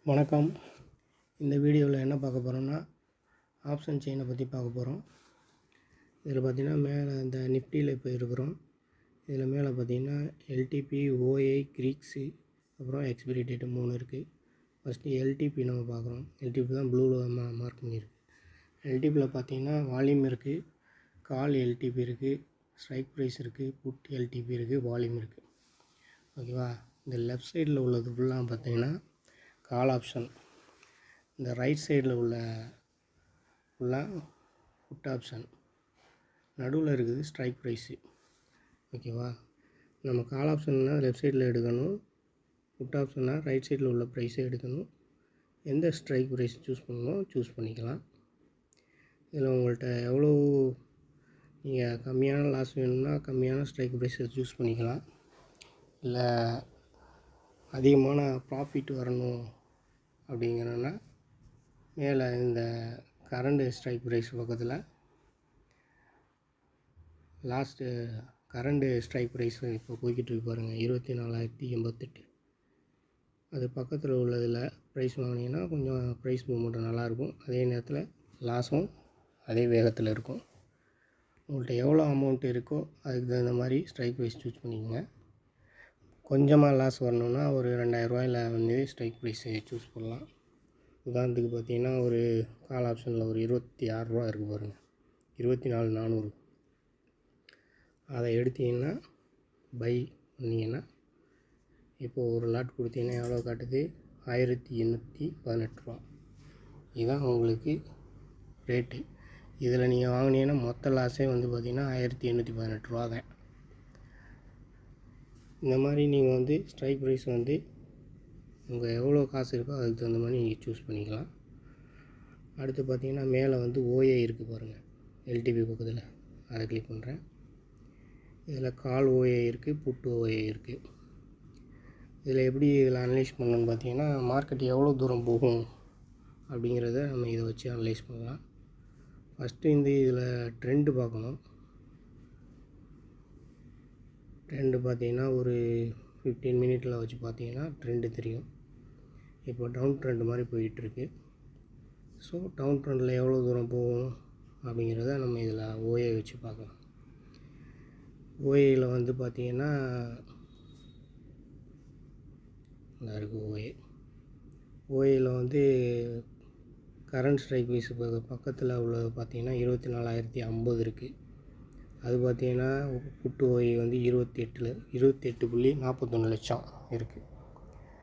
வணக்கம். இந்த வீடியோவில் என்ன பார்க்க போகிறோம்னா, ஆப்ஷன் செயினை பற்றி பார்க்க போகிறோம். இதில் பார்த்திங்கன்னா மேலே இந்த நிஃப்டியில் இப்போ இருக்கிறோம். இதில் மேலே பார்த்திங்கன்னா எல்டிபி, ஓஐ, கிரீக்ஸு, அப்புறம் எக்ஸ்பிரி டேட்டு 3 இருக்குது. ஃபஸ்ட்டு எல்டிபி நம்ம பார்க்குறோம். எல்டிபி தான் ப்ளூவில் மார்க் பண்ணியிருக்கு. எல்டிபியில் பார்த்திங்கன்னா வால்யூம் இருக்குது, கால் எல்டிபி இருக்குது, ஸ்ட்ரைக் ப்ரைஸ் இருக்குது, புட் எல்டிபி இருக்குது, வால்யூம் இருக்குது. ஓகேவா? இந்த லெஃப்ட் சைடில் உள்ளது ஃபுல்லாக பார்த்திங்கன்னா கால் ஆப்ஷன். இந்த ரைட் சைடில் உள்ள ஃபுல்லாக புட் ஆப்ஷன். நடுவில் இருக்குது ஸ்ட்ரைக் ப்ரைஸு. ஓகேவா? நம்ம கால் ஆப்ஷன்னா லெஃப்ட் சைடில் எடுக்கணும், புட் ஆப்ஷன்னா ரைட் சைடில் உள்ள ப்ரைஸை எடுக்கணும். எந்த ஸ்ட்ரைக் ப்ரைஸ் சூஸ் பண்ணணும் சூஸ் பண்ணிக்கலாம். இதில் உங்கள்கிட்ட எவ்வளோ நீங்கள் கம்மியான லாஸ் வேணும்னா கம்மியான ஸ்ட்ரைக் ப்ரைஸை சூஸ் பண்ணிக்கலாம். இல்லை அதிகமான ப்ராஃபிட் வரணும் அப்படிங்கிறன்னா மேலே இந்த கரண்டு ஸ்ட்ரைக் ப்ரைஸ் பக்கத்தில் லாஸ்ட்டு கரண்டு ஸ்ட்ரைக் ப்ரைஸ் இப்போ போய்கிட்டு இருக்கு பாருங்கள், 24,088. அது பக்கத்தில் உள்ளதில் ப்ரைஸ் வாங்கினீங்கன்னா கொஞ்சம் ப்ரைஸ் மூவ்மெண்ட் நல்லாயிருக்கும். அதே நேரத்தில் லாஸும் அதே வேகத்தில் இருக்கும். உங்கள்கிட்ட எவ்வளோ அமௌண்ட் இருக்கோ அதுக்கு தகுந்த மாதிரி ஸ்ட்ரைக் ப்ரைஸ் சூஸ் பண்ணிக்கோங்க. கொஞ்சமாக லாஸ் வரணுன்னா ஒரு 2,000 ரூபாயில் வந்து ஸ்ட்ரைக் ப்ரைஸை சூஸ் பண்ணலாம். உதாரணத்துக்கு பார்த்தீங்கன்னா ஒரு கால் ஆப்ஷனில் ஒரு 26 ரூபா இருக்குது பாருங்கள், 24,400. அதை எடுத்திங்கன்னா பை பண்ணிங்கன்னா இப்போது ஒரு லாட் கொடுத்தீங்கன்னா எவ்வளோ காட்டுது, 1,818 ரூபா. இதுதான் உங்களுக்கு ரேட்டு. இதில் நீங்கள் வாங்கினீங்கன்னா மொத்த லாஸே வந்து பார்த்திங்கன்னா 1,818 ரூபா தான். இந்த மாதிரி நீங்கள் வந்து ஸ்ட்ரைக் ப்ரைஸ் வந்து உங்கள் எவ்வளோ காசு இருக்கோ அதுக்கு தகுந்த மாதிரி நீங்கள் சூஸ் பண்ணிக்கலாம். அடுத்து பார்த்திங்கன்னா மேலே வந்து ஓஏ இருக்குது பாருங்கள், எல்டிபி பக்கத்தில். அதை கிளிக் பண்ணுறேன். இதில் கால் ஓஏ இருக்குது, புட்டு ஓஏ இருக்குது. இதில் எப்படி இதில் அனலைஸ் பண்ணணும்னு பார்த்தீங்கன்னா மார்க்கெட் எவ்வளோ தூரம் போகும் அப்படிங்கிறத நம்ம இதை வச்சு அனலைஸ் பண்ணலாம். ஃபஸ்ட்டு இதில் ட்ரெண்டு பார்க்கணும். ட்ரெண்டு பார்த்திங்கன்னா ஒரு 15 மினிட்டில் வச்சு பார்த்திங்கன்னா ட்ரெண்டு தெரியும். இப்போ டவுன் ட்ரெண்டு மாதிரி போயிட்டுருக்கு. ஸோ டவுன் ட்ரெண்டில் எவ்வளோ தூரம் போகும் அப்படிங்கிறத நம்ம இதில் ஓஏ வச்சு பார்க்கலாம். ஓஏயில் வந்து பார்த்திங்கன்னா நல்லா இருக்குது ஓஏ. ஓஏயில் வந்து கரண்ட் ஸ்ட்ரைக் ப்ரைஸ் பக்கத்தில் உள்ளது பார்த்திங்கன்னா 24,050 இருக்குது. அது பார்த்திங்கன்னா புட்டு ஓஏ வந்து 28.41 லட்சம் இருக்குது.